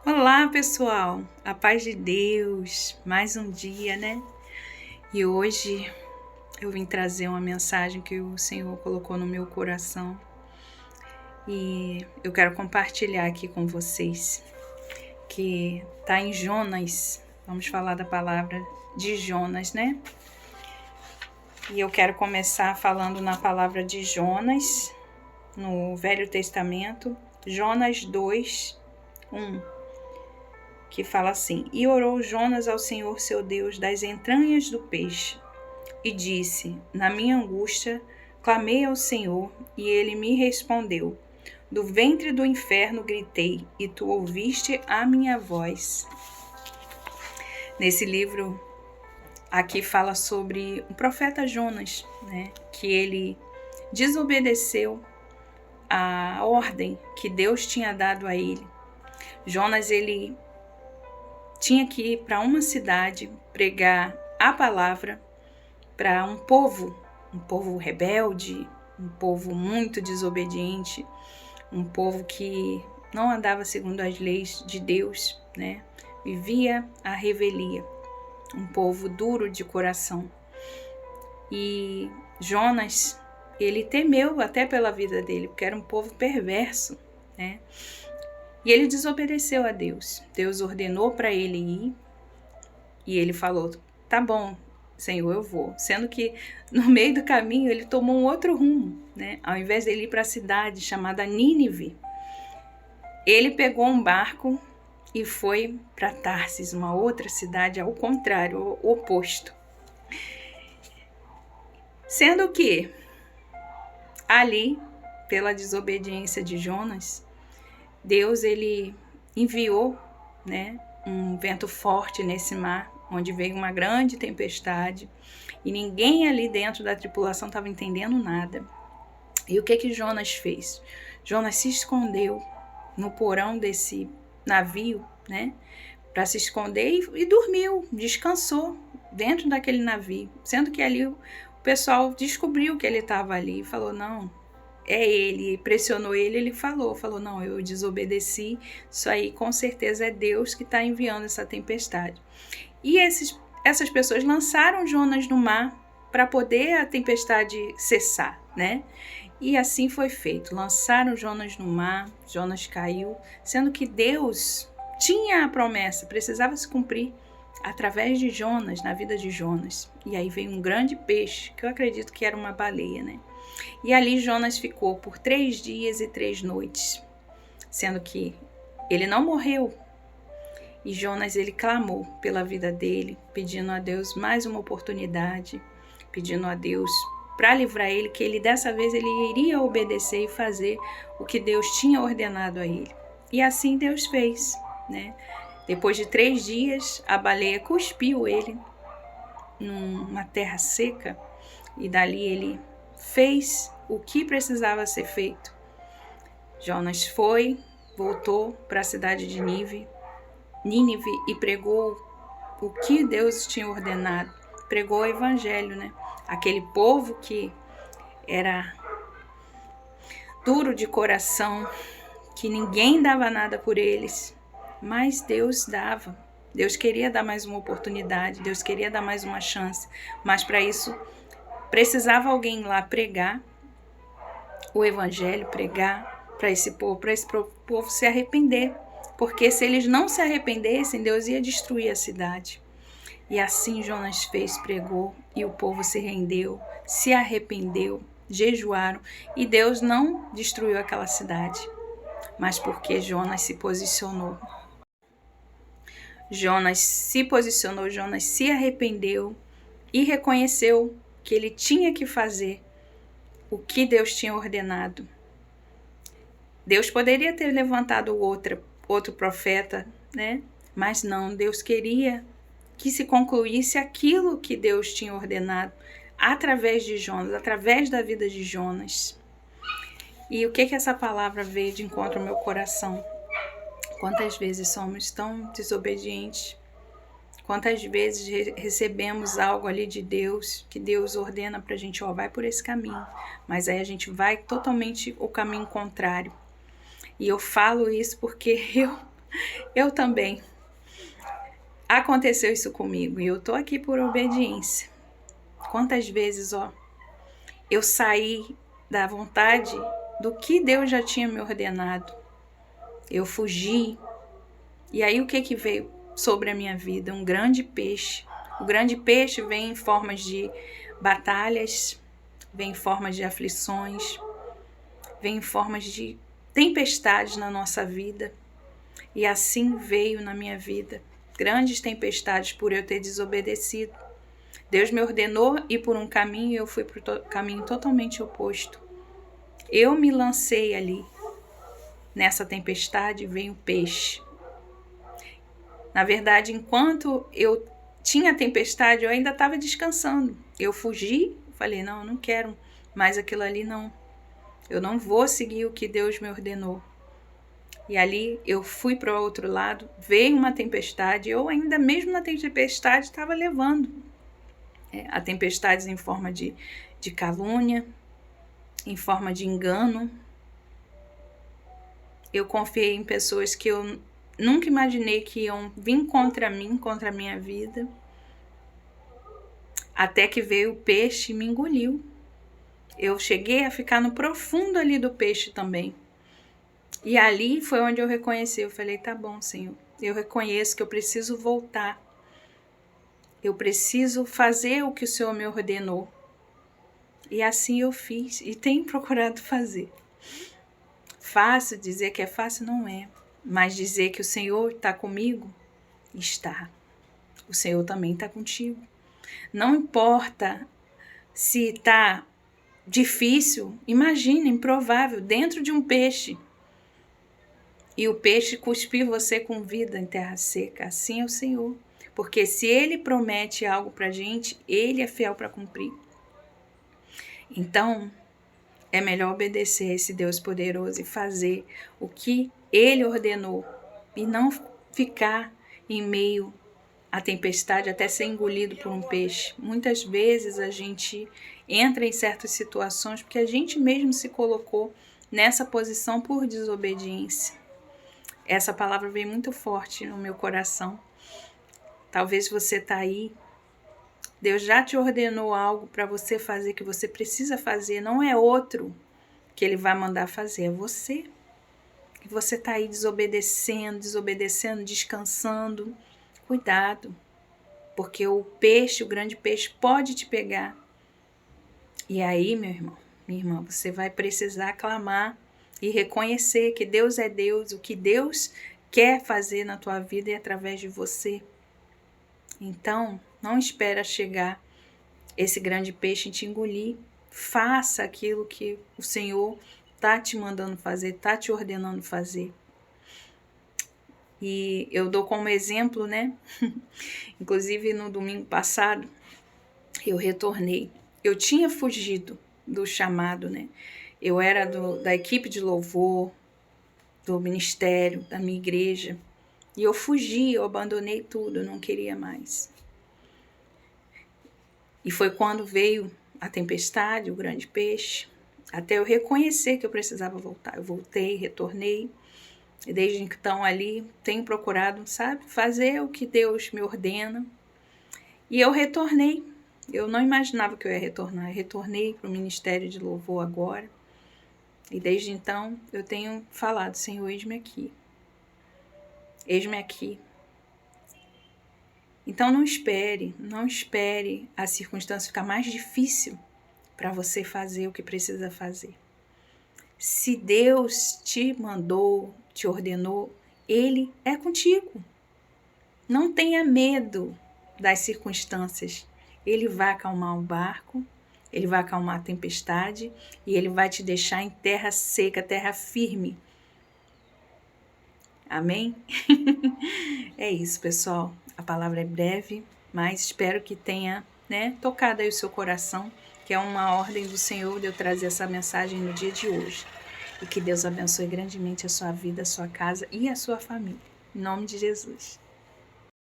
Olá, pessoal! A paz de Deus! Mais um dia, né? E hoje eu vim trazer uma mensagem que o Senhor colocou no meu coração e eu quero compartilhar aqui com vocês, que está em Jonas. Vamos falar da palavra de Jonas, né? E eu quero começar falando na palavra de Jonas, no Velho Testamento, Jonas 2:1. Que fala assim: E orou Jonas ao Senhor seu Deus das entranhas do peixe, e disse: Na minha angústia clamei ao Senhor, e ele me respondeu. Do ventre do inferno gritei, e tu ouviste a minha voz. Nesse livro aqui fala sobre o profeta Jonas, né? Que ele desobedeceu a ordem que Deus tinha dado a ele. Jonas, ele tinha que ir para uma cidade pregar a palavra para um povo rebelde, um povo muito desobediente, um povo que não andava segundo as leis de Deus, né? Vivia a revelia, um povo duro de coração. E Jonas, ele temeu até pela vida dele, porque era um povo perverso, né? E ele desobedeceu a Deus. Deus ordenou para ele ir e ele falou: tá bom, Senhor, eu vou. Sendo que no meio do caminho ele tomou um outro rumo, né? Ao invés de ele ir para a cidade chamada Nínive, ele pegou um barco e foi para Tarsis, uma outra cidade ao contrário, o oposto. Sendo que ali, pela desobediência de Jonas, Deus ele enviou, né, um vento forte nesse mar, onde veio uma grande tempestade e ninguém ali dentro da tripulação estava entendendo nada. E o que Jonas fez? Jonas se escondeu no porão desse navio, né, para se esconder e dormiu, descansou dentro daquele navio, sendo que ali o pessoal descobriu que ele estava ali e falou: não, é ele, pressionou ele, ele falou, não, eu desobedeci, isso aí com certeza é Deus que está enviando essa tempestade. E essas pessoas lançaram Jonas no mar para poder a tempestade cessar, né? E assim foi feito, lançaram Jonas no mar, Jonas caiu, sendo que Deus tinha a promessa, precisava se cumprir através de Jonas, na vida de Jonas. E aí veio um grande peixe, que eu acredito que era uma baleia, né? E ali Jonas ficou por 3 dias e 3 noites, sendo que ele não morreu. E Jonas, ele clamou pela vida dele, pedindo a Deus mais uma oportunidade, pedindo a Deus para livrar ele, que ele dessa vez ele iria obedecer e fazer o que Deus tinha ordenado a ele. E assim Deus fez, né? Depois de 3 dias, a baleia cuspiu ele numa terra seca e dali ele fez o que precisava ser feito. Jonas voltou para a cidade de Nínive e pregou o que Deus tinha ordenado. Pregou o evangelho, né? Aquele povo que era duro de coração, que ninguém dava nada por eles, mas Deus dava. Deus queria dar mais uma oportunidade, Deus queria dar mais uma chance, mas para isso precisava alguém lá pregar o evangelho, pregar para esse povo se arrepender, porque se eles não se arrependessem, Deus ia destruir a cidade. E assim Jonas fez, pregou, e o povo se rendeu, se arrependeu, jejuaram, e Deus não destruiu aquela cidade, mas porque Jonas se posicionou. Jonas se posicionou, Jonas se arrependeu e reconheceu que ele tinha que fazer o que Deus tinha ordenado. Deus poderia ter levantado outro profeta, né? Mas não, Deus queria que se concluísse aquilo que Deus tinha ordenado através de Jonas, através da vida de Jonas. E o que essa palavra veio de encontro ao meu coração? Quantas vezes somos tão desobedientes? Quantas vezes recebemos algo ali de Deus, que Deus ordena pra gente, vai por esse caminho, mas aí a gente vai totalmente o caminho contrário. E eu falo isso porque eu Eu também. Aconteceu isso comigo e eu tô aqui por obediência. Quantas vezes, eu saí da vontade do que Deus já tinha me ordenado. Eu fugi. E aí o que veio sobre a minha vida? Um grande peixe. O grande peixe vem em formas de batalhas, vem em formas de aflições, vem em formas de tempestades na nossa vida. E assim veio na minha vida. Grandes tempestades por eu ter desobedecido. Deus me ordenou ir por um caminho e eu fui para o caminho totalmente oposto. Eu me lancei ali. Nessa tempestade veio o peixe. Na verdade, enquanto eu tinha tempestade, eu ainda estava descansando. Eu fugi, falei, não, eu não quero mais aquilo ali, não. Eu não vou seguir o que Deus me ordenou. E ali eu fui para o outro lado, veio uma tempestade, eu ainda mesmo na tempestade estava levando. A tempestades em forma de calúnia, em forma de engano. Eu confiei em pessoas que eu nunca imaginei que iam vir contra mim, contra a minha vida. Até que veio o peixe e me engoliu. Eu cheguei a ficar no profundo ali do peixe também. E ali foi onde eu reconheci. Eu falei, tá bom, Senhor. Eu reconheço que eu preciso voltar. Eu preciso fazer o que o Senhor me ordenou. E assim eu fiz e tenho procurado fazer. Fácil dizer que é fácil, não é. Mas dizer que o Senhor está comigo, está. O Senhor também está contigo. Não importa se está difícil, imagina, improvável, dentro de um peixe. E o peixe cuspir você com vida em terra seca. Assim é o Senhor. Porque se Ele promete algo para a gente, Ele é fiel para cumprir. Então, é melhor obedecer a esse Deus poderoso e fazer o que Ele ordenou. E não ficar em meio à tempestade até ser engolido por um peixe. Muitas vezes a gente entra em certas situações porque a gente mesmo se colocou nessa posição por desobediência. Essa palavra veio muito forte no meu coração. Talvez você está aí, Deus já te ordenou algo para você fazer que você precisa fazer, não é outro que Ele vai mandar fazer, é você. E você está aí desobedecendo, descansando. Cuidado, porque o peixe, o grande peixe, pode te pegar. E aí, meu irmão, minha irmã, você vai precisar clamar e reconhecer que Deus é Deus, o que Deus quer fazer na tua vida e através de você. Então, não espera chegar esse grande peixe te engolir. Faça aquilo que o Senhor está te mandando fazer, está te ordenando fazer. E eu dou como exemplo, né? Inclusive no domingo passado, eu retornei. Eu tinha fugido do chamado, né? Eu era da equipe de louvor, do ministério, da minha igreja. E eu fugi, eu abandonei tudo, eu não queria mais. E foi quando veio a tempestade, o grande peixe, até eu reconhecer que eu precisava voltar. Eu voltei, retornei. E desde então ali tenho procurado, sabe, fazer o que Deus me ordena. E eu retornei. Eu não imaginava que eu ia retornar. Eu retornei para o ministério de louvor agora. E desde então eu tenho falado, Senhor, eis-me aqui. Eis-me aqui. Então não espere a circunstância ficar mais difícil para você fazer o que precisa fazer. Se Deus te mandou, te ordenou, Ele é contigo. Não tenha medo das circunstâncias. Ele vai acalmar o barco, Ele vai acalmar a tempestade e Ele vai te deixar em terra seca, terra firme. Amém? É isso, pessoal. A palavra é breve, mas espero que tenha, tocado aí o seu coração, que é uma ordem do Senhor de eu trazer essa mensagem no dia de hoje. E que Deus abençoe grandemente a sua vida, a sua casa e a sua família. Em nome de Jesus.